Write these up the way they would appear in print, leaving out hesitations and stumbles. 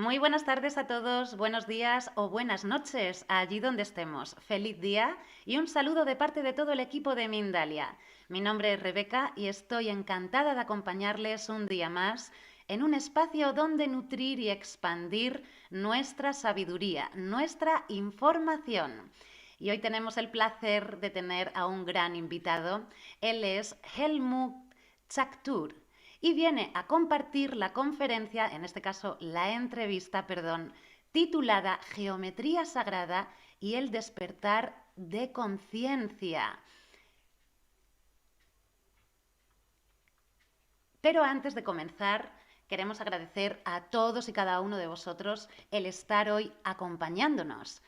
Muy buenas tardes a todos, buenos días o buenas noches, allí donde estemos. Feliz día y un saludo de parte de todo el equipo de Mindalia. Mi nombre es Rebeca y estoy encantada de acompañarles un día más en un espacio donde nutrir y expandir nuestra sabiduría, nuestra información. Y hoy tenemos el placer de tener a un gran invitado. Él es Helmut Chaktur y viene a compartir la conferencia, en este caso la entrevista, perdón, titulada Geometría Sagrada y el despertar de conciencia. Pero antes de comenzar, queremos agradecer a todos y cada uno de vosotros el estar hoy acompañándonos.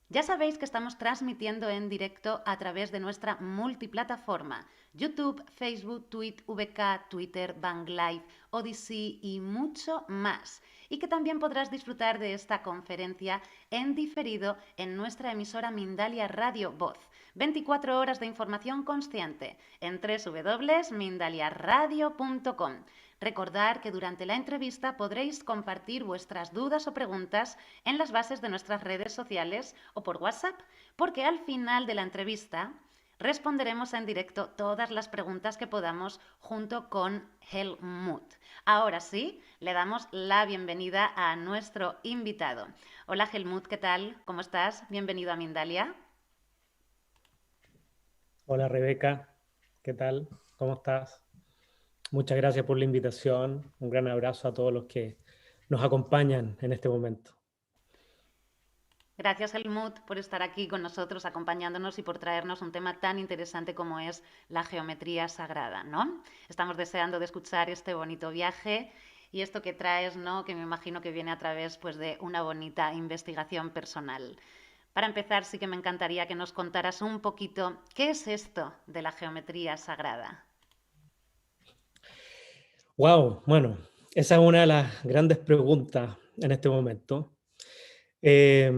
Ya sabéis que estamos transmitiendo en directo a través de nuestra multiplataforma, YouTube, Facebook, Twitch, VK, Twitter, Bang Live, Odyssey y mucho más. Y que también podrás disfrutar de esta conferencia en diferido en nuestra emisora Mindalia Radio Voz. 24 horas de información consciente en www.mindaliaradio.com. Recordar que durante la entrevista podréis compartir vuestras dudas o preguntas en las bases de nuestras redes sociales o por WhatsApp, porque al final de la entrevista responderemos en directo todas las preguntas que podamos junto con Helmut. Ahora sí, le damos la bienvenida a nuestro invitado. Hola Helmut, ¿qué tal? ¿Cómo estás? Bienvenido a Mindalia. Hola Rebeca, ¿qué tal? ¿Cómo estás? Muchas gracias por la invitación. Un gran abrazo a todos los que nos acompañan en este momento. Gracias, Helmut, por estar aquí con nosotros, acompañándonos y por traernos un tema tan interesante como es la geometría sagrada, ¿no? Estamos deseando de escuchar este bonito viaje y esto que traes, ¿no? Que me imagino que viene a través, pues, de una bonita investigación personal. Para empezar, sí que me encantaría que nos contaras un poquito qué es esto de la geometría sagrada. Wow, bueno, esa es una de las grandes preguntas en este momento. Eh,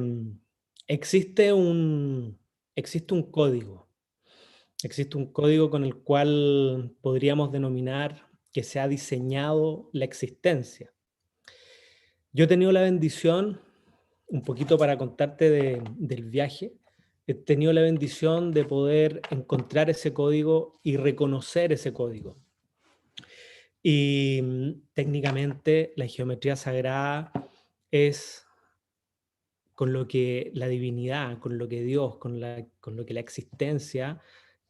existe un, existe un código, existe un código con el cual podríamos denominar que se ha diseñado la existencia. Yo he tenido la bendición, un poquito para contarte del viaje, he tenido la bendición de poder encontrar ese código y reconocer ese código. Y técnicamente la geometría sagrada es con lo que la divinidad, con lo que Dios, con lo que la existencia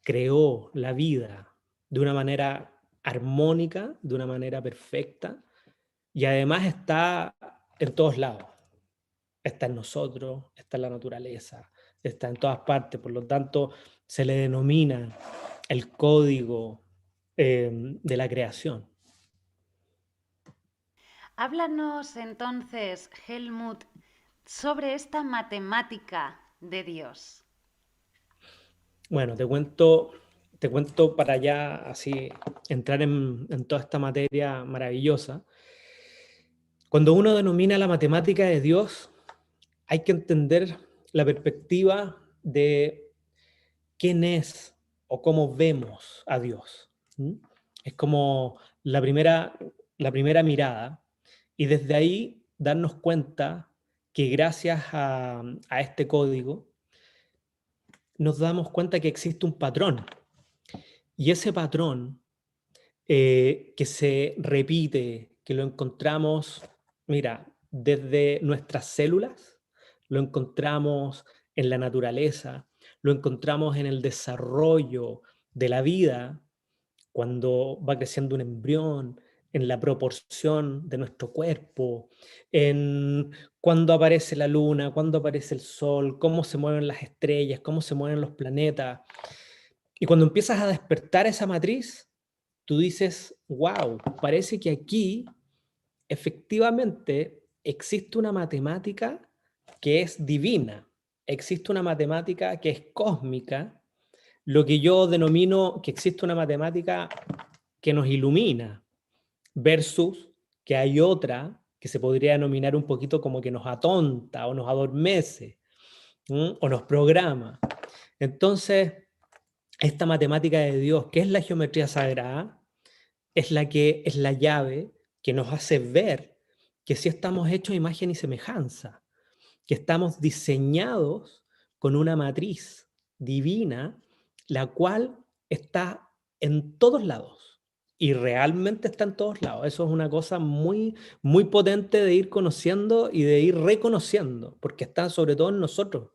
creó la vida de una manera armónica, de una manera perfecta, y además está en todos lados. Está en nosotros, está en la naturaleza, está en todas partes. Por lo tanto, se le denomina el código de la creación. Háblanos entonces, Helmut, sobre esta matemática de Dios. Bueno, te cuento para ya así entrar en toda esta materia maravillosa. Cuando uno denomina la matemática de Dios, hay que entender la perspectiva de quién es o cómo vemos a Dios. ¿Mm? Es como la primera mirada y desde ahí darnos cuenta que gracias a este código nos damos cuenta que existe un patrón y ese patrón que se repite, que lo encontramos, mira, desde nuestras células, lo encontramos en la naturaleza, lo encontramos en el desarrollo de la vida, cuando va creciendo un embrión, en la proporción de nuestro cuerpo, en cuándo aparece la luna, cuándo aparece el sol, cómo se mueven las estrellas, cómo se mueven los planetas. Y cuando empiezas a despertar esa matriz, tú dices, wow, parece que aquí efectivamente existe una matemática que es divina, existe una matemática que es cósmica, lo que yo denomino que existe una matemática que nos ilumina, versus que hay otra que se podría denominar un poquito como que nos atonta o nos adormece, o nos programa. Entonces, esta matemática de Dios, que es la geometría sagrada, es la que es la llave que nos hace ver que sí estamos hechos a imagen y semejanza, que estamos diseñados con una matriz divina, la cual está en todos lados. Y realmente está en todos lados. Eso es una cosa muy, muy potente de ir conociendo y de ir reconociendo, porque está sobre todo en nosotros,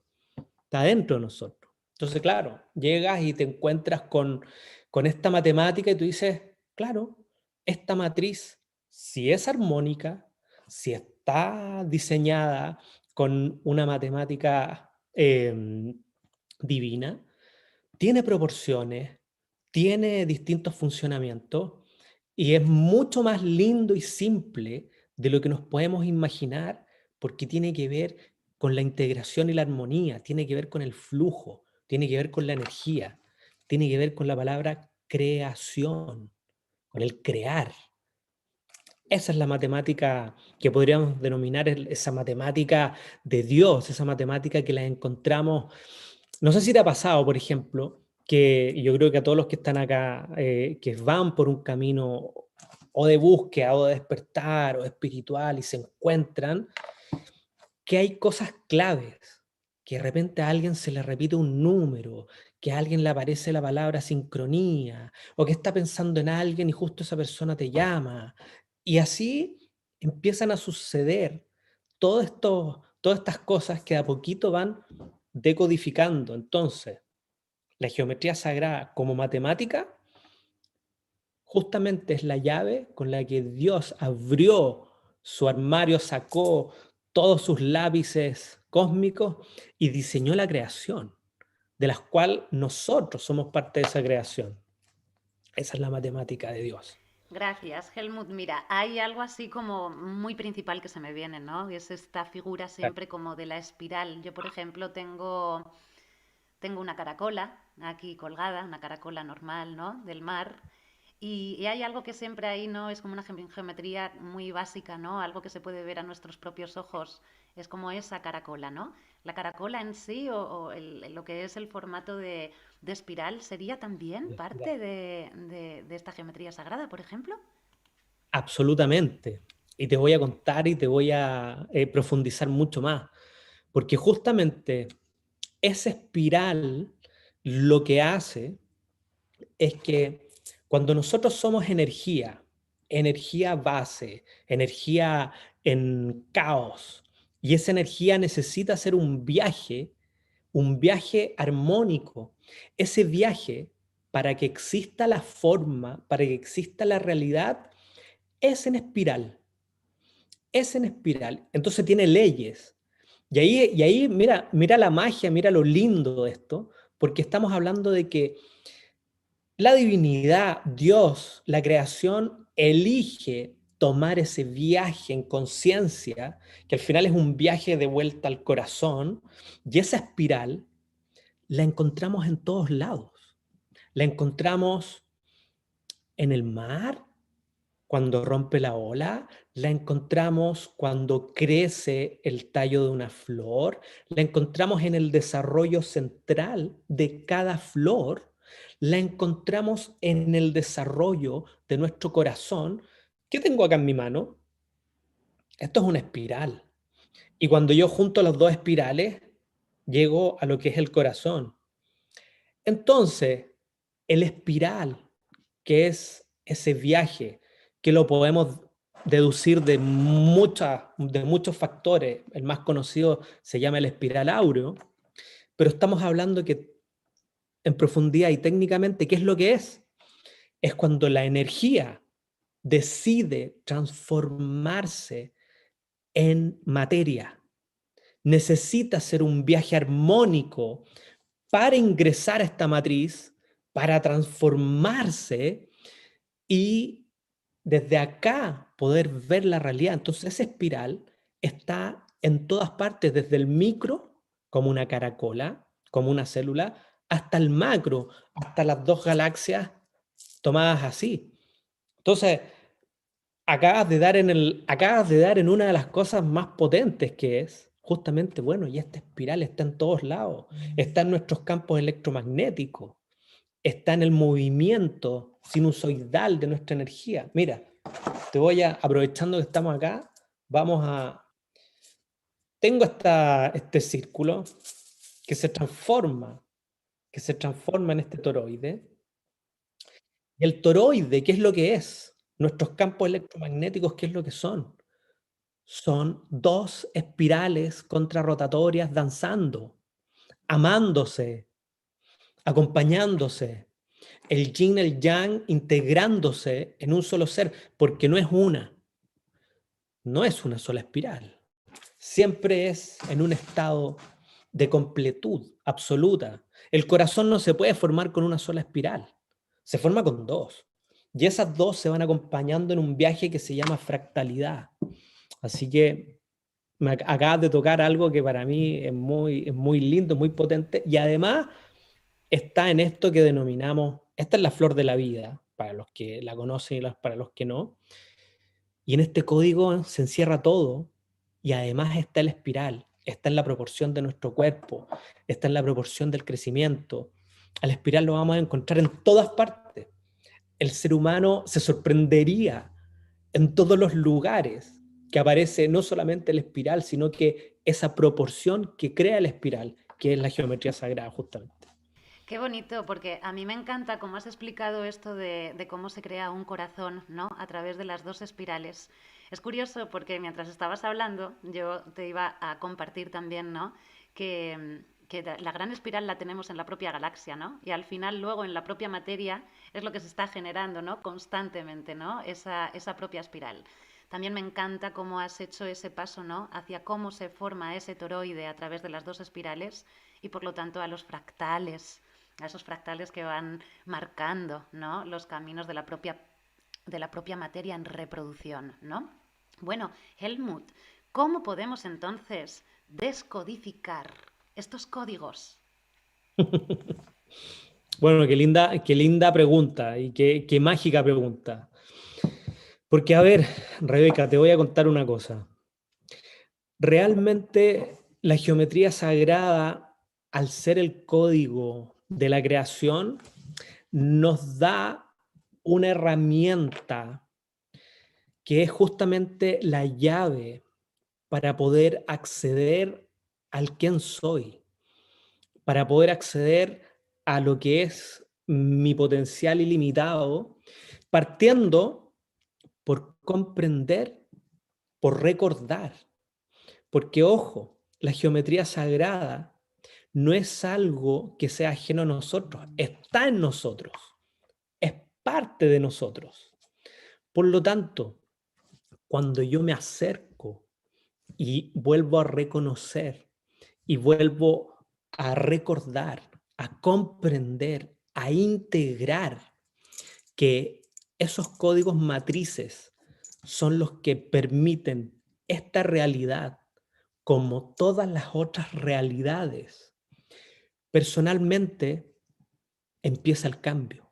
está dentro de nosotros. Entonces, claro, llegas y te encuentras con esta matemática y tú dices, claro, esta matriz, si es armónica, si está diseñada con una matemática divina, tiene proporciones, tiene distintos funcionamientos y es mucho más lindo y simple de lo que nos podemos imaginar porque tiene que ver con la integración y la armonía, tiene que ver con el flujo, tiene que ver con la energía, tiene que ver con la palabra creación, con el crear. Esa es la matemática que podríamos denominar esa matemática de Dios, esa matemática que la encontramos. No sé si te ha pasado, por ejemplo, que yo creo que a todos los que están acá, que van por un camino o de búsqueda o de despertar o espiritual y se encuentran, que hay cosas claves, que de repente a alguien se le repite un número, que a alguien le aparece la palabra sincronía, o que está pensando en alguien y justo esa persona te llama. Y así empiezan a suceder todas estas cosas que de a poquito van decodificando. Entonces, la geometría sagrada como matemática justamente es la llave con la que Dios abrió su armario, sacó todos sus lápices cósmicos y diseñó la creación, de las cuales nosotros somos parte de esa creación. Esa es la matemática de Dios. Gracias, Helmut. Mira, hay algo así como muy principal que se me viene, ¿no? Y es esta figura siempre como de la espiral. Yo, por ejemplo, tengo una caracola aquí colgada, una caracola normal, ¿no? Del mar. Y hay algo que siempre ahí, ¿no? Es como una geometría muy básica, ¿no? Algo que se puede ver a nuestros propios ojos. Es como esa caracola, ¿no? La caracola en sí lo que es el formato de espiral sería también De espiral. parte de esta geometría sagrada, por ejemplo. Absolutamente. Y te voy a contar y te voy a profundizar mucho más, porque justamente esa espiral lo que hace es que cuando nosotros somos energía, energía base, energía en caos, y esa energía necesita hacer un viaje armónico, ese viaje para que exista la forma, para que exista la realidad, es en espiral, es en espiral. Entonces tiene leyes. Y ahí mira, mira la magia, mira lo lindo de esto, porque estamos hablando de que la divinidad, Dios, la creación, elige tomar ese viaje en conciencia, que al final es un viaje de vuelta al corazón, y esa espiral la encontramos en todos lados. La encontramos en el mar, cuando rompe la ola, la encontramos cuando crece el tallo de una flor, la encontramos en el desarrollo central de cada flor, la encontramos en el desarrollo de nuestro corazón. ¿Qué tengo acá en mi mano? Esto es una espiral. Y cuando yo junto las dos espirales, llego a lo que es el corazón. Entonces, el espiral, que es ese viaje, que lo podemos deducir de muchos factores. El más conocido se llama el espiral áureo, pero estamos hablando que en profundidad y técnicamente, ¿qué es lo que es? Es cuando la energía decide transformarse en materia. Necesita hacer un viaje armónico para ingresar a esta matriz, para transformarse y desde acá poder ver la realidad. Entonces esa espiral está en todas partes, desde el micro, como una caracola, como una célula, hasta el macro, hasta las dos galaxias tomadas así. Entonces, acabas de dar en una de las cosas más potentes que es justamente, bueno, y esta espiral está en todos lados, está en nuestros campos electromagnéticos, está en el movimiento sinusoidal de nuestra energía. Mira, aprovechando que estamos acá, vamos a... Tengo este círculo que se transforma en este toroide. Y el toroide, ¿qué es lo que es? Nuestros campos electromagnéticos, ¿qué es lo que son? Son dos espirales contrarrotatorias danzando, amándose, acompañándose, el yin, el yang integrándose en un solo ser, porque no es una sola espiral. Siempre es en un estado de completud absoluta. El corazón no se puede formar con una sola espiral, se forma con dos. Y esas dos se van acompañando en un viaje que se llama fractalidad. Así que me acabas de tocar algo que para mí es muy lindo, muy potente, y además está en esto que denominamos, esta es la flor de la vida, para los que la conocen y para los que no, y en este código se encierra todo, y además está la espiral, está en la proporción de nuestro cuerpo, está en la proporción del crecimiento. Al espiral lo vamos a encontrar en todas partes. El ser humano se sorprendería en todos los lugares que aparece no solamente la espiral, sino que esa proporción que crea la espiral, que es la geometría sagrada justamente. Qué bonito, porque a mí me encanta cómo has explicado esto de cómo se crea un corazón, ¿no? A través de las dos espirales. Es curioso porque mientras estabas hablando, yo te iba a compartir también, ¿no? Que la gran espiral la tenemos en la propia galaxia, ¿no? Y al final luego en la propia materia es lo que se está generando, ¿no? Constantemente, ¿no? Esa propia espiral. También me encanta cómo has hecho ese paso, ¿no? Hacia cómo se forma ese toroide a través de las dos espirales y por lo tanto a los fractales, a esos fractales que van marcando, ¿no? Los caminos de la propia materia en reproducción, ¿no? Bueno, Helmut, ¿cómo podemos entonces descodificar estos códigos? Bueno, qué linda pregunta y qué mágica pregunta. Porque, a ver, Rebeca, te voy a contar una cosa. Realmente la geometría sagrada, al ser el código de la creación, nos da una herramienta que es justamente la llave para poder acceder al quién soy, para poder acceder a lo que es mi potencial ilimitado, partiendo por comprender, por recordar. Porque, ojo, la geometría sagrada no es algo que sea ajeno a nosotros, está en nosotros, es parte de nosotros. Por lo tanto, cuando yo me acerco y vuelvo a reconocer y vuelvo a recordar, a comprender, a integrar que esos códigos matrices son los que permiten esta realidad como todas las otras realidades, personalmente empieza el cambio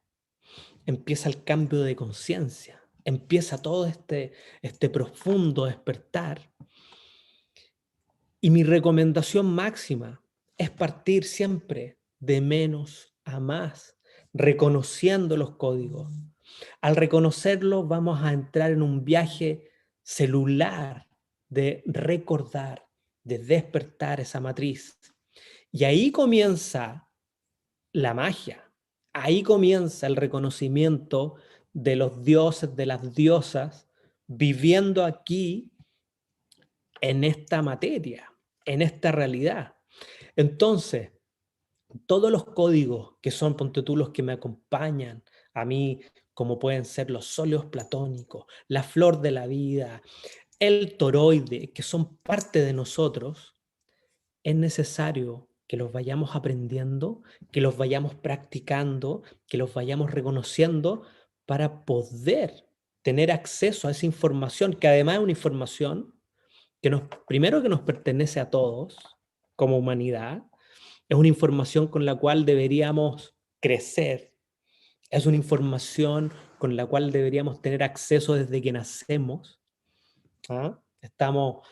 de conciencia, empieza todo este profundo despertar. Y mi recomendación máxima es partir siempre de menos a más, reconociendo los códigos. Al reconocerlos vamos a entrar en un viaje celular de recordar, de despertar esa matriz. Y ahí comienza la magia, ahí comienza el reconocimiento de los dioses, de las diosas, viviendo aquí en esta materia, en esta realidad. Entonces, todos los códigos que son, ponte tú, los que me acompañan a mí, como pueden ser los sóleos platónicos, la flor de la vida, el toroide, que son parte de nosotros, es necesario que los vayamos aprendiendo, que los vayamos practicando, que los vayamos reconociendo para poder tener acceso a esa información, que además es una información que primero que nos pertenece a todos como humanidad, es una información con la cual deberíamos crecer, es una información con la cual deberíamos tener acceso desde que nacemos. ¿Ah? Estamos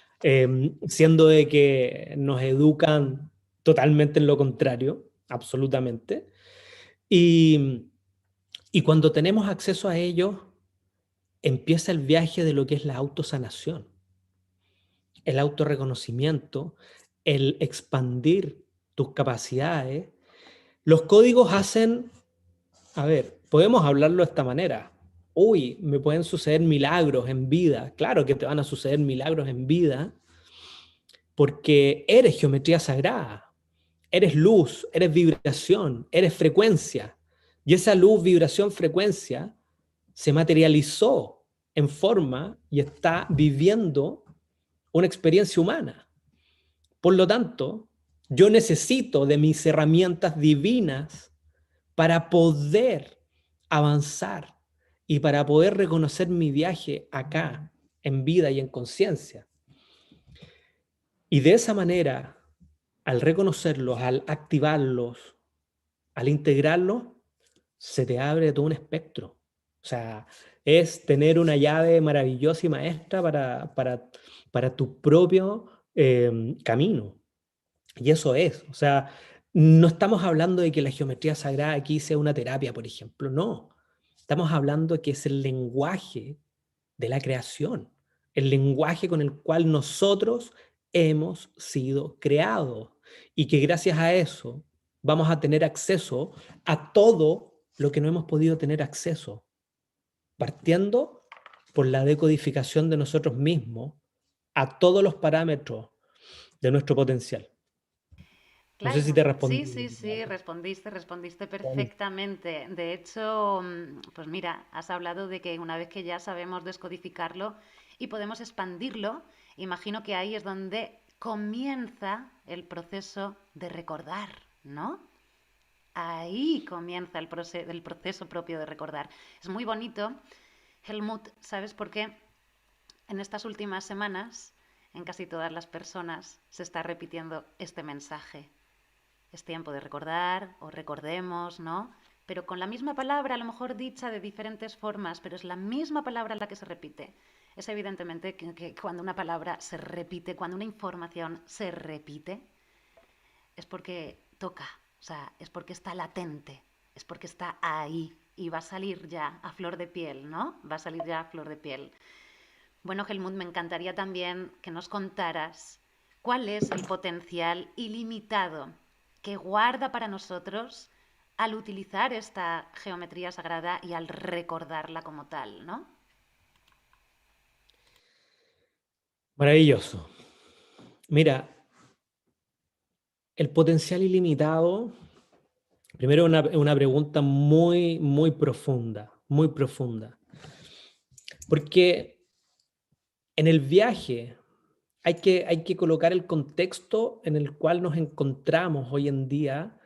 siendo de que nos educan totalmente en lo contrario, absolutamente. Y, y cuando tenemos acceso a ello, empieza el viaje de lo que es la autosanación. el autorreconocimiento, el expandir tus capacidades. Los códigos hacen, a ver, podemos hablarlo de esta manera. Uy, me pueden suceder milagros en vida. Claro que te van a suceder milagros en vida porque eres geometría sagrada, eres luz, eres vibración, eres frecuencia. Y esa luz, vibración, frecuencia se materializó en forma y está viviendo una experiencia humana. Por lo tanto, yo necesito de mis herramientas divinas para poder avanzar y para poder reconocer mi viaje acá, en vida y en conciencia. Y de esa manera, al reconocerlos, al activarlos, al integrarlos, se te abre todo un espectro. O sea, es tener una llave maravillosa y maestra para tu propio camino. Y eso es, o sea, no estamos hablando de que la geometría sagrada aquí sea una terapia, por ejemplo, no. Estamos hablando de que es el lenguaje de la creación, el lenguaje con el cual nosotros hemos sido creados y que gracias a eso vamos a tener acceso a todo lo que no hemos podido tener acceso, partiendo por la decodificación de nosotros mismos a todos los parámetros de nuestro potencial. No sé si Claro, te sí, respondí. sí, sí, respondiste perfectamente. De hecho, pues mira, has hablado de que una vez que ya sabemos descodificarlo y podemos expandirlo, imagino que ahí es donde comienza el proceso de recordar, ¿no? Ahí comienza el proceso propio de recordar. Es muy bonito, Helmut, ¿sabes por qué? En estas últimas semanas, en casi todas las personas, se está repitiendo este mensaje. Es tiempo de recordar o recordemos, ¿no? Pero con la misma palabra, a lo mejor dicha de diferentes formas, pero es la misma palabra la que se repite. Es evidentemente que cuando una palabra se repite, cuando una información se repite, es porque toca, o sea, es porque está latente, es porque está ahí y va a salir ya a flor de piel, ¿no? Va a salir ya a flor de piel. Bueno, Helmut, me encantaría también que nos contaras cuál es el potencial ilimitado que guarda para nosotros al utilizar esta geometría sagrada y al recordarla como tal, ¿no? Maravilloso. Mira, el potencial ilimitado, primero una pregunta muy, muy profunda, muy profunda. Porque en el viaje hay que colocar el contexto en el cual nos encontramos hoy en día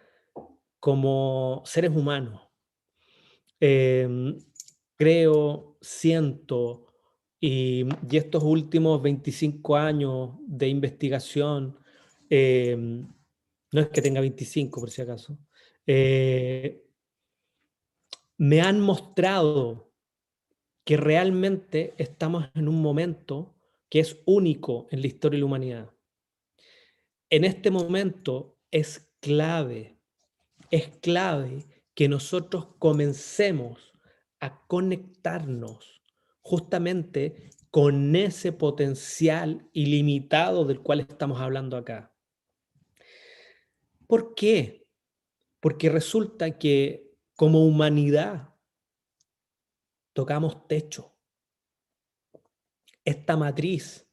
como seres humanos. Em, creo, siento, y estos últimos 25 años de investigación, no es que tenga 25 por si acaso, eh, me han mostrado que realmente estamos en un momento que es único en la historia de la humanidad. En este momento es clave que nosotros comencemos a conectarnos justamente con ese potencial ilimitado del cual estamos hablando acá. ¿Por qué? Porque resulta que como humanidad tocamos techo. Esta matriz,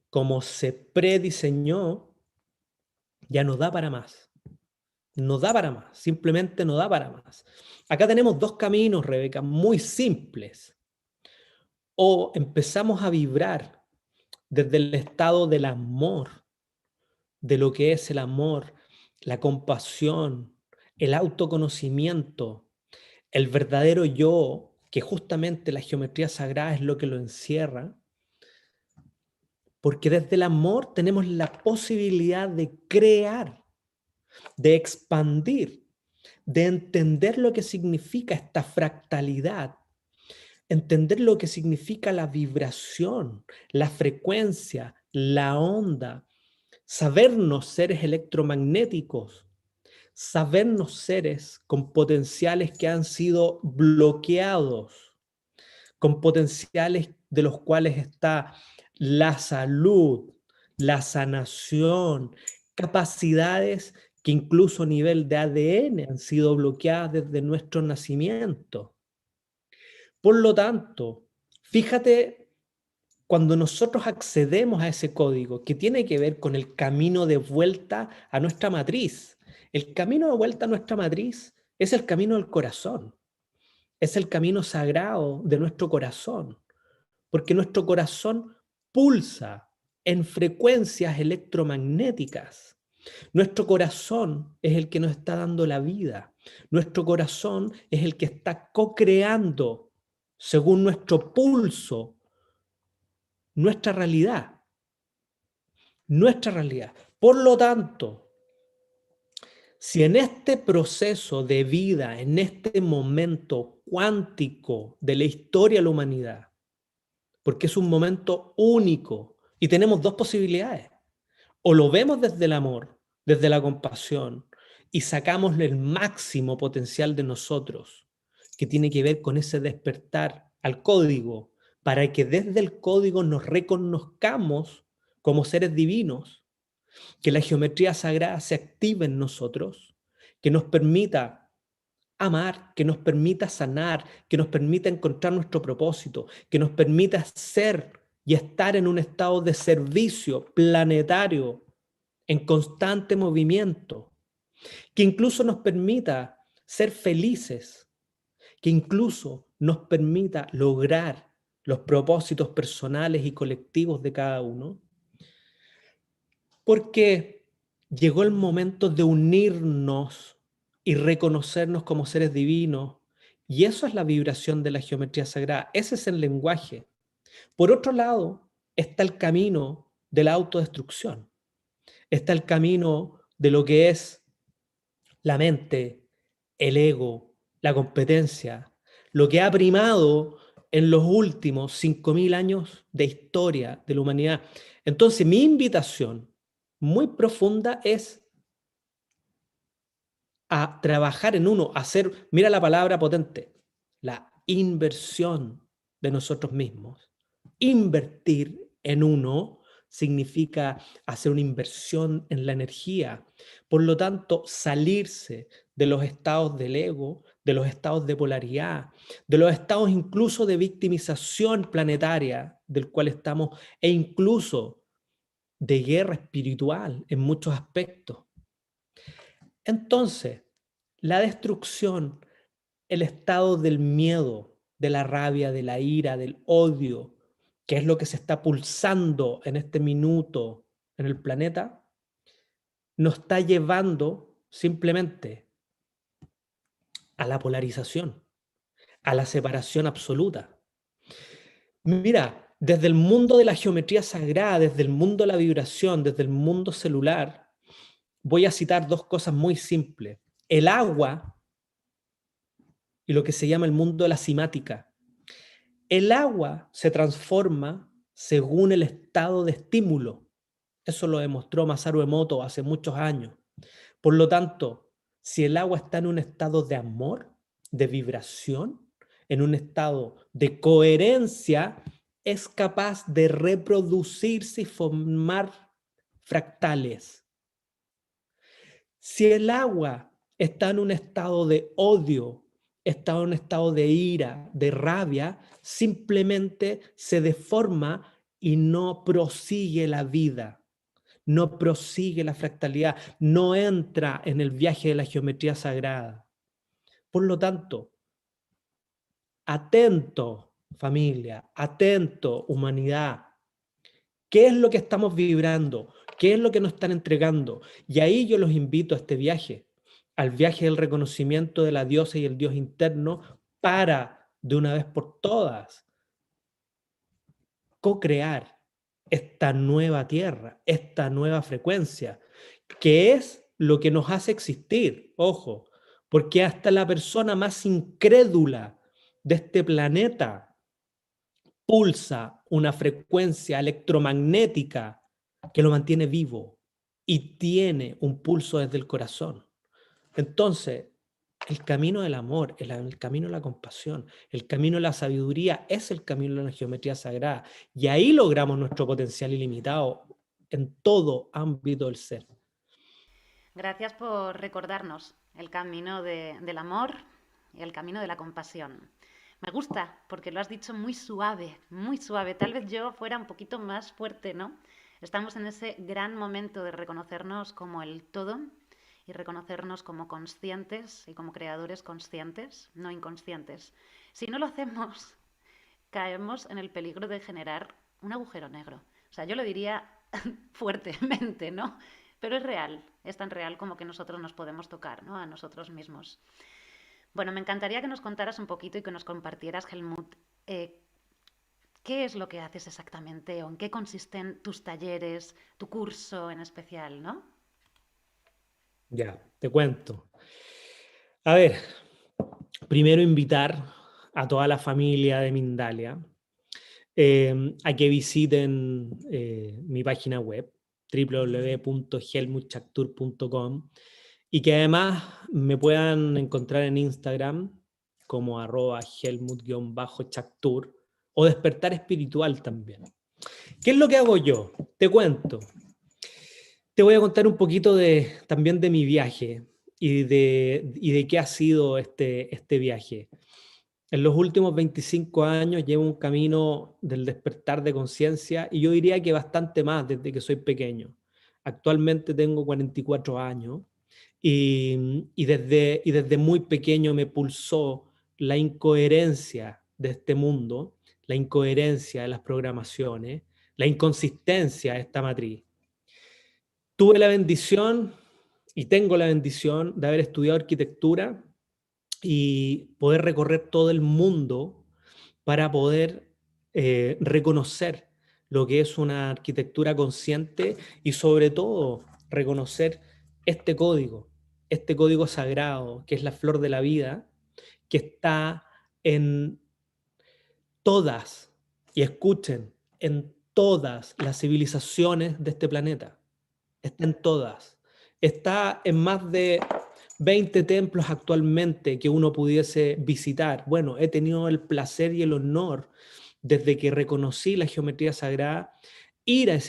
como se prediseñó, ya no da para más. No da para más, simplemente no da para más. Acá tenemos dos caminos, Rebeca, muy simples. O empezamos a vibrar desde el estado del amor, de lo que es el amor, la compasión, el autoconocimiento, el verdadero yo, que justamente la geometría sagrada es lo que lo encierra, porque desde el amor tenemos la posibilidad de crear, de expandir, de entender lo que significa esta fractalidad, entender lo que significa la vibración, la frecuencia, la onda, sabernos seres electromagnéticos, sabernos seres con potenciales que han sido bloqueados, con potenciales de los cuales está la salud, la sanación, capacidades que incluso a nivel de ADN han sido bloqueadas desde nuestro nacimiento. Por lo tanto, fíjate cuando nosotros accedemos a ese código que tiene que ver con el camino de vuelta a nuestra matriz. El camino de vuelta a nuestra matriz es el camino del corazón, es el camino sagrado de nuestro corazón, porque nuestro corazón pulsa en frecuencias electromagnéticas. Nuestro corazón es el que nos está dando la vida. Nuestro corazón es el que está co-creando, según nuestro pulso, nuestra realidad. Nuestra realidad. Por lo tanto, si en este proceso de vida, en este momento cuántico de la historia de la humanidad, porque es un momento único y tenemos dos posibilidades, o lo vemos desde el amor, desde la compasión, y sacamos el máximo potencial de nosotros, que tiene que ver con ese despertar al código, para que desde el código nos reconozcamos como seres divinos, que la geometría sagrada se active en nosotros, que nos permita amar, que nos permita sanar, que nos permita encontrar nuestro propósito, que nos permita ser y estar en un estado de servicio planetario, en constante movimiento, que incluso nos permita ser felices, que incluso nos permita lograr los propósitos personales y colectivos de cada uno, porque llegó el momento de unirnos y reconocernos como seres divinos, y eso es la vibración de la geometría sagrada, ese es el lenguaje. Por otro lado, está el camino de la autodestrucción, está el camino de lo que es la mente, el ego, la competencia, lo que ha primado en los últimos 5.000 años de historia de la humanidad. Entonces, mi invitación muy profunda es a trabajar en uno, a hacer, mira la palabra potente, la inversión de nosotros mismos. Invertir en uno significa hacer una inversión en la energía. Por lo tanto, salirse de los estados del ego, de los estados de polaridad, de los estados incluso de victimización planetaria del cual estamos, e incluso de guerra espiritual en muchos aspectos. Entonces, la destrucción, el estado del miedo, de la rabia, de la ira, del odio, que es lo que se está pulsando en este minuto en el planeta, nos está llevando simplemente a la polarización, a la separación absoluta. Mira, desde el mundo de la geometría sagrada, desde el mundo de la vibración, desde el mundo celular, voy a citar dos cosas muy simples. El agua y lo que se llama el mundo de la cimática. El agua se transforma según el estado de estímulo. Eso lo demostró Masaru Emoto hace muchos años. Por lo tanto, si el agua está en un estado de amor, de vibración, en un estado de coherencia, es capaz de reproducirse y formar fractales. Si el agua está en un estado de odio, está en un estado de ira, de rabia, simplemente se deforma y no prosigue la vida, no prosigue la fractalidad, no entra en el viaje de la geometría sagrada. Por lo tanto, atento familia, atento humanidad. ¿Qué es lo que estamos vibrando? ¿Qué es lo que nos están entregando? Y ahí yo los invito a este viaje, al viaje del reconocimiento de la diosa y el dios interno para, de una vez por todas, co-crear esta nueva tierra, esta nueva frecuencia, que es lo que nos hace existir, ojo, porque hasta la persona más incrédula de este planeta pulsa una frecuencia electromagnética que lo mantiene vivo y tiene un pulso desde el corazón. Entonces, el camino del amor, el camino de la compasión, el camino de la sabiduría es el camino de la geometría sagrada. Y ahí logramos nuestro potencial ilimitado en todo ámbito del ser. Gracias por recordarnos el camino del amor y el camino de la compasión. Me gusta porque lo has dicho muy suave, muy suave. Tal vez yo fuera un poquito más fuerte, ¿no? Estamos en ese gran momento de reconocernos como el todo y reconocernos como conscientes y como creadores conscientes, no inconscientes. Si no lo hacemos, caemos en el peligro de generar un agujero negro. O sea, yo lo diría fuertemente, ¿no? Pero es real, es tan real como que nosotros nos podemos tocar, ¿no? A nosotros mismos. Bueno, me encantaría que nos contaras un poquito y que nos compartieras, Helmut, qué es lo que haces exactamente o en qué consisten tus talleres, tu curso en especial, ¿no? Ya, te cuento. A ver, primero invitar a toda la familia de Mindalia a que visiten mi página web www.helmutchaktur.com y que además me puedan encontrar en Instagram como @helmut_chaktur o despertar espiritual también. ¿Qué es lo que hago yo? Te cuento. Te voy a contar un poquito también de mi viaje y de qué ha sido este viaje. En los últimos 25 años llevo un camino del despertar de conciencia y yo diría que bastante más desde que soy pequeño. Actualmente tengo 44 años y desde muy pequeño me pulsó la incoherencia de este mundo, la incoherencia de las programaciones, la inconsistencia de esta matriz. Tuve la bendición y tengo la bendición de haber estudiado arquitectura y poder recorrer todo el mundo para poder reconocer lo que es una arquitectura consciente y sobre todo reconocer este código sagrado que es la flor de la vida, que está en todas, y escuchen, en todas las civilizaciones de este planeta. Está en todas. Está en más de 20 templos actualmente que uno pudiese visitar. Bueno, he tenido el placer y el honor, desde que reconocí la geometría sagrada, ir a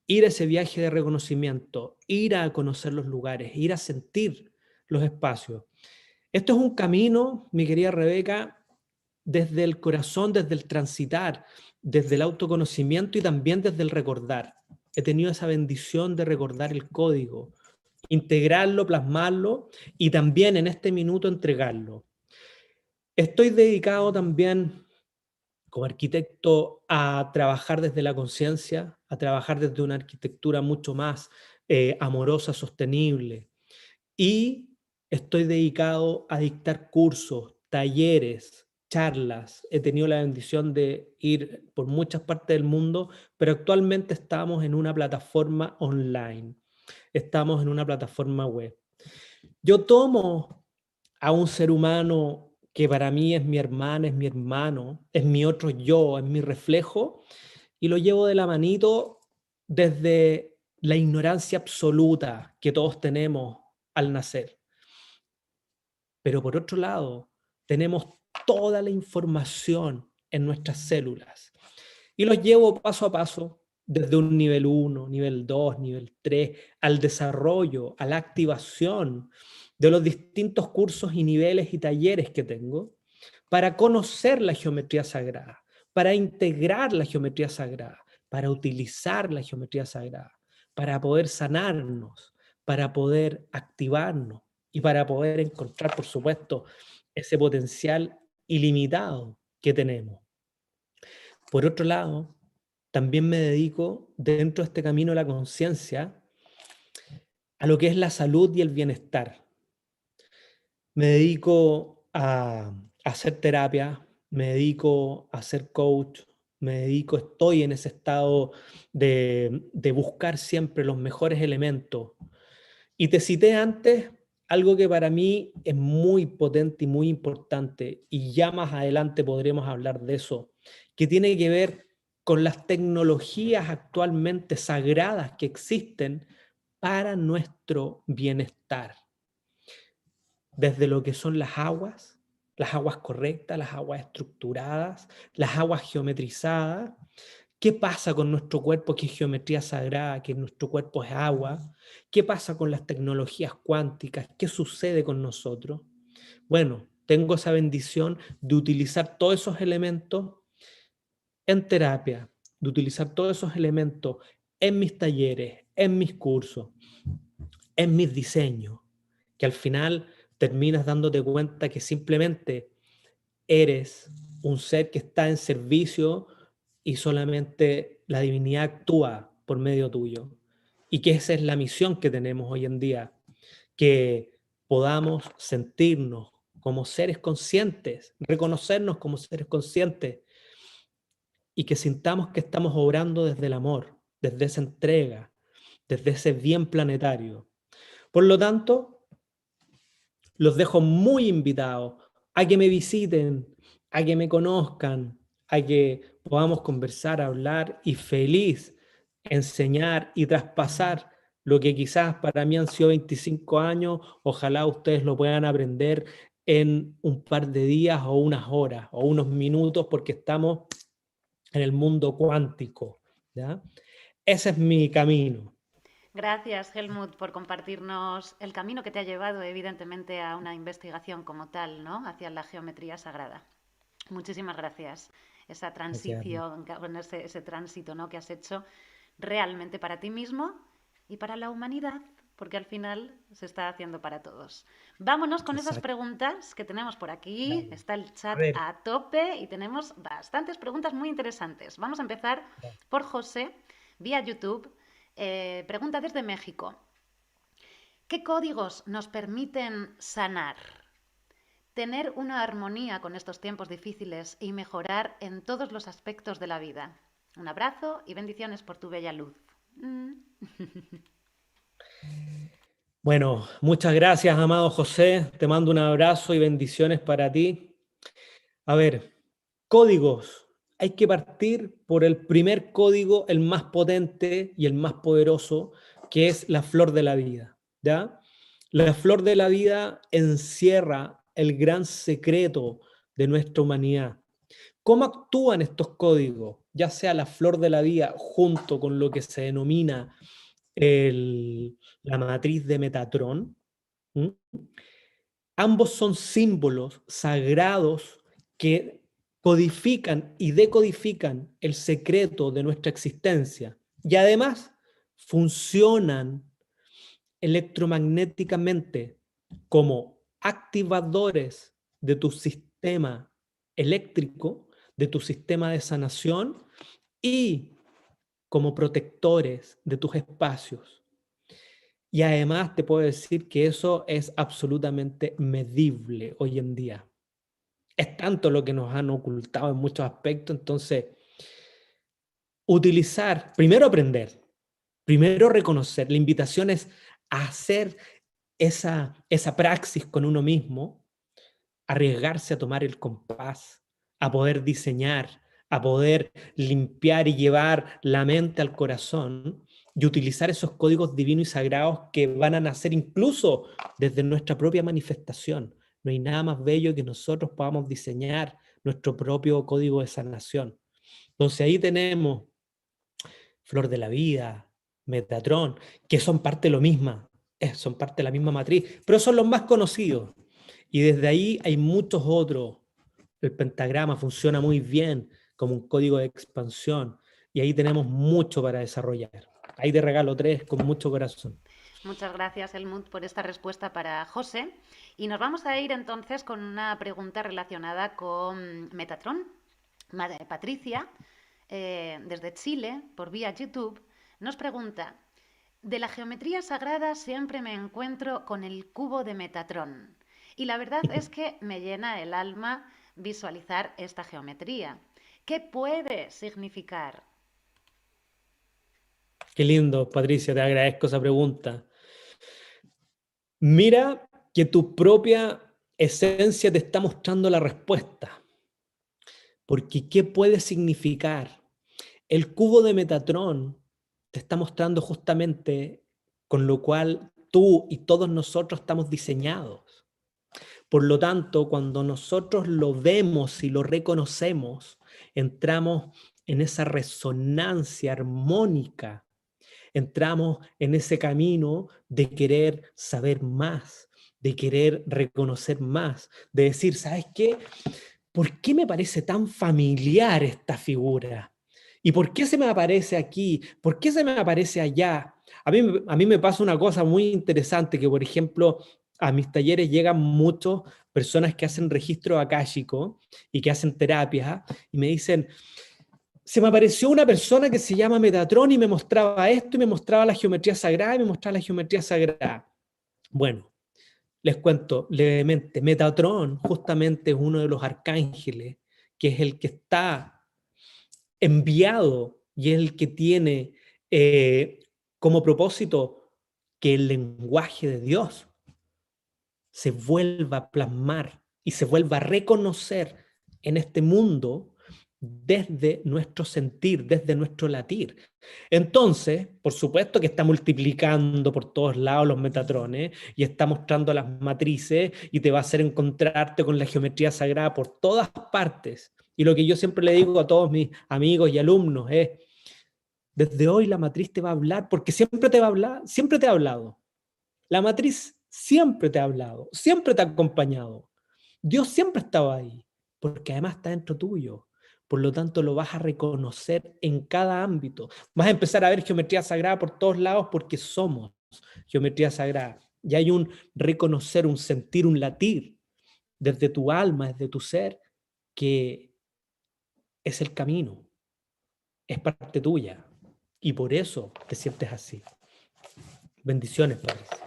ir a ese viaje de reconocimiento, ir a conocer los lugares, ir a sentir los espacios. Esto es un camino, mi querida Rebeca, desde el corazón, desde el transitar, desde el autoconocimiento y también desde el recordar. He tenido esa bendición de recordar el código, integrarlo, plasmarlo y también en este minuto entregarlo. Estoy dedicado también como arquitecto a trabajar desde la conciencia, a trabajar desde una arquitectura mucho más amorosa, sostenible. Y estoy dedicado a dictar cursos, talleres, charlas. He tenido la bendición de ir por muchas partes del mundo, pero actualmente estamos en una plataforma online. Estamos en una plataforma web. Yo tomo a un ser humano que para mí es mi hermana, es mi hermano, es mi otro yo, es mi reflejo, y lo llevo de la manito desde la ignorancia absoluta que todos tenemos al nacer. Pero por otro lado, tenemos toda la información en nuestras células y los llevo paso a paso desde un nivel 1, nivel 2, nivel 3, al desarrollo, a la activación de los distintos cursos y niveles y talleres que tengo para conocer la geometría sagrada, para integrar la geometría sagrada, para utilizar la geometría sagrada, para poder sanarnos, para poder activarnos y para poder encontrar, por supuesto, ese potencial ilimitado que tenemos. Por otro lado, también me dedico dentro de este camino de la conciencia a lo que es la salud y el bienestar. Me dedico a hacer terapia, me dedico a ser coach, estoy en ese estado de buscar siempre los mejores elementos. Y te cité antes algo que para mí es muy potente y muy importante, y ya más adelante podremos hablar de eso, que tiene que ver con las tecnologías actualmente sagradas que existen para nuestro bienestar, desde lo que son las aguas correctas, las aguas estructuradas, las aguas geometrizadas, ¿Qué pasa con nuestro cuerpo que es geometría sagrada, que nuestro cuerpo es agua? ¿Qué pasa con las tecnologías cuánticas? ¿Qué sucede con nosotros? Bueno, tengo esa bendición de utilizar todos esos elementos en terapia, de utilizar todos esos elementos en mis talleres, en mis cursos, en mis diseños, que al final terminas dándote cuenta que simplemente eres un ser que está en servicio y solamente la divinidad actúa por medio tuyo. Y que esa es la misión que tenemos hoy en día, que podamos sentirnos como seres conscientes, reconocernos como seres conscientes y que sintamos que estamos obrando desde el amor, desde esa entrega, desde ese bien planetario. Por lo tanto, los dejo muy invitados a que me visiten, a que me conozcan, a que podamos conversar, hablar y feliz enseñar y traspasar lo que quizás para mí han sido 25 años, ojalá ustedes lo puedan aprender en un par de días o unas horas o unos minutos porque estamos en el mundo cuántico, ¿ya? Ese es mi camino. Gracias, Helmut, por compartirnos el camino que te ha llevado, evidentemente, a una investigación como tal, ¿no? Hacia la geometría sagrada. Muchísimas gracias. Esa Gracias. transición, ese tránsito, ¿no? Que has hecho realmente para ti mismo y para la humanidad, porque al final se está haciendo para todos. Vámonos con esas Exacto. preguntas que tenemos por aquí. Dale. Está el A chat ver. a tope y tenemos bastantes preguntas muy interesantes. Vamos a empezar por José, vía YouTube. Pregunta desde México. ¿Qué códigos nos permiten sanar? Tener una armonía con estos tiempos difíciles y mejorar en todos los aspectos de la vida. Un abrazo y bendiciones por tu bella luz. Bueno, muchas gracias, amado José. Te mando un abrazo y bendiciones para ti. A ver, códigos. Hay que partir por el primer código, el más potente y el más poderoso, que es la flor de la vida, ¿ya? La flor de la vida encierra el gran secreto de nuestra humanidad. ¿Cómo actúan estos códigos? Ya sea la flor de la vida junto con lo que se denomina la matriz de Metatrón. ¿Mm? Ambos son símbolos sagrados que codifican y decodifican el secreto de nuestra existencia y además funcionan electromagnéticamente como activadores de tu sistema eléctrico, de tu sistema de sanación y como protectores de tus espacios. Y además te puedo decir que eso es absolutamente medible hoy en día. Es tanto lo que nos han ocultado en muchos aspectos, entonces utilizar, primero aprender, primero reconocer, la invitación es a hacer esa praxis con uno mismo, arriesgarse a tomar el compás, a poder diseñar, a poder limpiar y llevar la mente al corazón y utilizar esos códigos divinos y sagrados que van a nacer incluso desde nuestra propia manifestación. No hay nada más bello que nosotros podamos diseñar nuestro propio código de sanación. Entonces ahí tenemos Flor de la Vida, Metatrón, que son parte de lo misma, son parte de la misma matriz, pero son los más conocidos. Y desde ahí hay muchos otros. El pentagrama funciona muy bien como un código de expansión y ahí tenemos mucho para desarrollar. Ahí te regalo 3 con mucho corazón. Muchas gracias, Helmut, por esta respuesta para José. Y nos vamos a ir entonces con una pregunta relacionada con Metatron. Patricia, desde Chile, por vía YouTube, nos pregunta, de la geometría sagrada siempre me encuentro con el cubo de Metatron. Y la verdad es que me llena el alma visualizar esta geometría. ¿Qué puede significar? Qué lindo, Patricia, te agradezco esa pregunta. Mira que tu propia esencia te está mostrando la respuesta. Porque ¿qué puede significar? El cubo de Metatron te está mostrando justamente con lo cual tú y todos nosotros estamos diseñados. Por lo tanto, cuando nosotros lo vemos y lo reconocemos, entramos en esa resonancia armónica, entramos en ese camino de querer saber más, de querer reconocer más, de decir, ¿sabes qué? ¿Por qué me parece tan familiar esta figura? ¿Y por qué se me aparece aquí? ¿Por qué se me aparece allá? A mí me pasa una cosa muy interesante, que por ejemplo, a mis talleres llegan muchas personas que hacen registro akáshico y que hacen terapia y me dicen, se me apareció una persona que se llama Metatron y me mostraba esto y me mostraba la geometría sagrada y me mostraba la geometría sagrada. Bueno, les cuento levemente, Metatron justamente es uno de los arcángeles, que es el que está enviado y es el que tiene como propósito que el lenguaje de Dios se vuelva a plasmar y se vuelva a reconocer en este mundo desde nuestro sentir, desde nuestro latir. Entonces, por supuesto que está multiplicando por todos lados los metatrones y está mostrando las matrices y te va a hacer encontrarte con la geometría sagrada por todas partes. Y lo que yo siempre le digo a todos mis amigos y alumnos es, desde hoy la matriz te va a hablar, porque siempre te va a hablar, siempre te ha hablado. La matriz siempre te ha hablado, siempre te ha acompañado. Dios siempre estaba ahí, porque además está dentro tuyo. Por lo tanto, lo vas a reconocer en cada ámbito. Vas a empezar a ver geometría sagrada por todos lados porque somos geometría sagrada. Y hay un reconocer, un sentir, un latir desde tu alma, desde tu ser, que es el camino, es parte tuya. Y por eso te sientes así. Bendiciones, Patricia.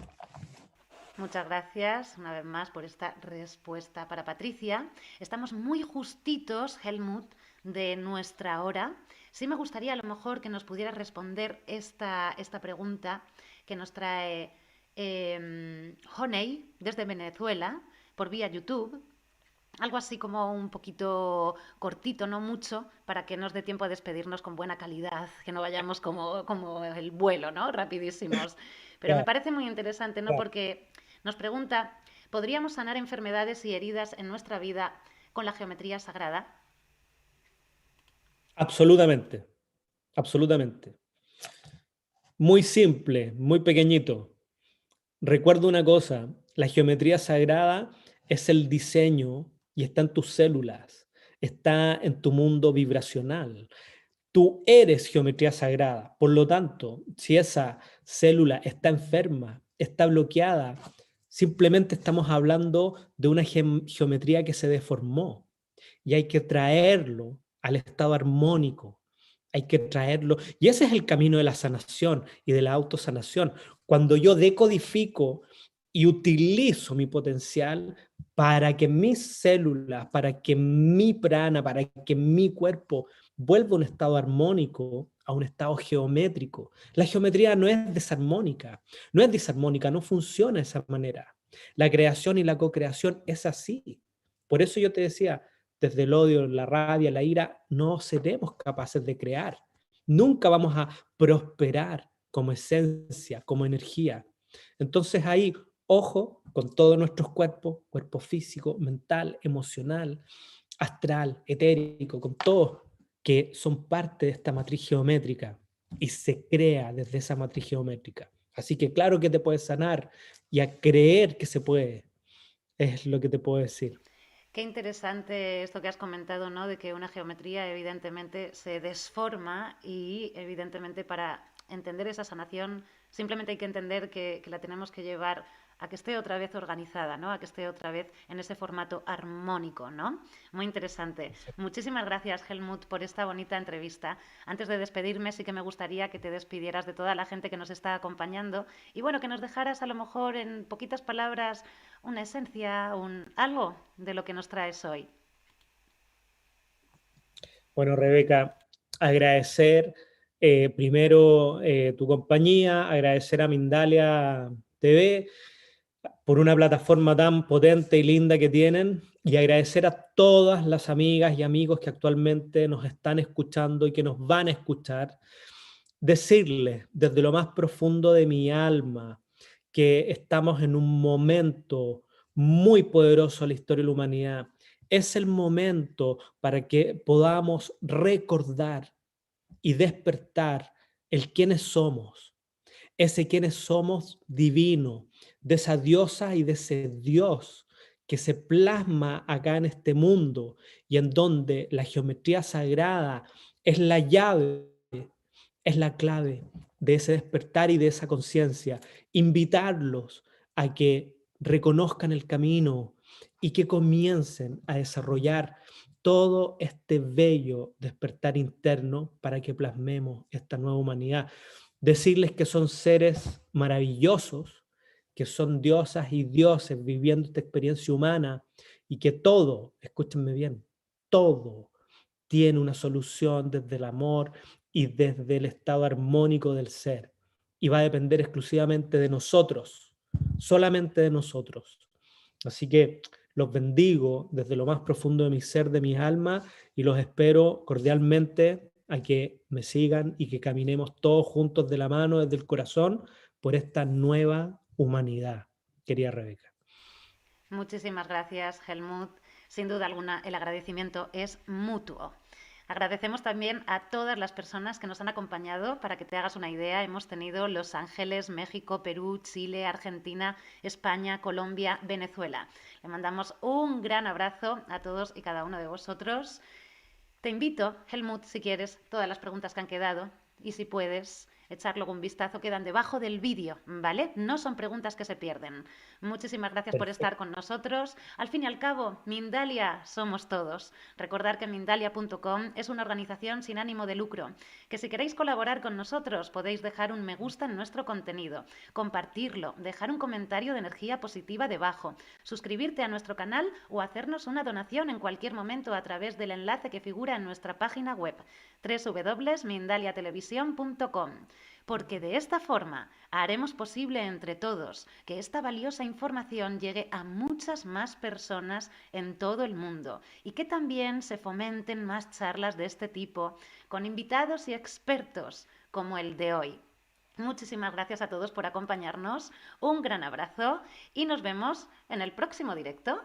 Muchas gracias una vez más por esta respuesta para Patricia. Estamos muy justitos, Helmut, de nuestra hora. Sí me gustaría a lo mejor que nos pudieras responder esta pregunta que nos trae Honey desde Venezuela por vía YouTube. Algo así como un poquito cortito, no mucho, para que nos dé tiempo a despedirnos con buena calidad, que no vayamos como el vuelo, ¿no? Rapidísimos. Pero me Claro, parece muy interesante, ¿no? Porque nos pregunta, ¿podríamos sanar enfermedades y heridas en nuestra vida con la geometría sagrada? absolutamente, absolutamente. Muy simple, muy pequeñito. Recuerda una cosa, la geometría sagrada es el diseño y está en tus células, está en tu mundo vibracional. Tú eres geometría sagrada, por lo tanto, si esa célula está enferma, está bloqueada, simplemente estamos hablando de una geometría que se deformó y hay que traerlo al estado armónico, hay que traerlo, y ese es el camino de la sanación y de la autosanación. Cuando yo decodifico y utilizo mi potencial para que mis células, para que mi prana, para que mi cuerpo vuelva a un estado armónico, a un estado geométrico. La geometría no es desarmónica, no funciona de esa manera. La creación y la co-creación es así. Por eso yo te decía, desde el odio, la rabia, la ira, no seremos capaces de crear. Nunca vamos a prosperar como esencia, como energía. Entonces ahí, ojo con todos nuestros cuerpos, cuerpo físico, mental, emocional, astral, etérico, con todos que son parte de esta matriz geométrica y se crea desde esa matriz geométrica. Así que claro que te puedes sanar y a creer que se puede, es lo que te puedo decir. Qué interesante esto que has comentado, ¿no? De que una geometría evidentemente se desforma y evidentemente para entender esa sanación simplemente hay que entender que la tenemos que llevar a que esté otra vez organizada, ¿no? A que esté otra vez en ese formato armónico, ¿no? Muy interesante. Muchísimas gracias, Helmut, por esta bonita entrevista. Antes de despedirme, sí que me gustaría que te despidieras de toda la gente que nos está acompañando y bueno, que nos dejaras a lo mejor en poquitas palabras una esencia, algo de lo que nos traes hoy. Bueno, Rebeca, agradecer primero tu compañía, agradecer a Mindalia TV por una plataforma tan potente y linda que tienen y agradecer a todas las amigas y amigos que actualmente nos están escuchando y que nos van a escuchar, decirles desde lo más profundo de mi alma que estamos en un momento muy poderoso en la historia de la humanidad Es el momento para que podamos recordar y despertar el quiénes somos, ese quiénes somos divino, de esa diosa y de ese Dios que se plasma acá en este mundo y en donde la geometría sagrada es la llave, es la clave de ese despertar y de esa conciencia. Invitarlos a que reconozcan el camino y que comiencen a desarrollar todo este bello despertar interno para que plasmemos esta nueva humanidad. Decirles que son seres maravillosos, que son diosas y dioses viviendo esta experiencia humana y que todo, escúchenme bien, todo tiene una solución desde el amor y desde el estado armónico del ser. Y va a depender exclusivamente de nosotros, solamente de nosotros. Así que los bendigo desde lo más profundo de mi ser, de mis almas, y los espero cordialmente a que me sigan y que caminemos todos juntos de la mano, desde el corazón, por esta nueva humanidad, querida Rebeca. Muchísimas gracias, Helmut. Sin duda alguna, el agradecimiento es mutuo. Agradecemos también a todas las personas que nos han acompañado. Para que te hagas una idea, hemos tenido Los Ángeles, México, Perú, Chile, Argentina, España, Colombia, Venezuela. Le mandamos un gran abrazo a todos y cada uno de vosotros. Te invito, Helmut, si quieres, todas las preguntas que han quedado y si puedes echar luego un vistazo, quedan debajo del vídeo, ¿vale? No son preguntas que se pierden. Muchísimas gracias por estar con nosotros. Al fin y al cabo, Mindalia somos todos. Recordar que Mindalia.com es una organización sin ánimo de lucro, que si queréis colaborar con nosotros podéis dejar un me gusta en nuestro contenido, compartirlo, dejar un comentario de energía positiva debajo, suscribirte a nuestro canal o hacernos una donación en cualquier momento a través del enlace que figura en nuestra página web www.mindaliatelevisión.com. Porque de esta forma haremos posible entre todos que esta valiosa información llegue a muchas más personas en todo el mundo y que también se fomenten más charlas de este tipo con invitados y expertos como el de hoy. Muchísimas gracias a todos por acompañarnos, un gran abrazo y nos vemos en el próximo directo.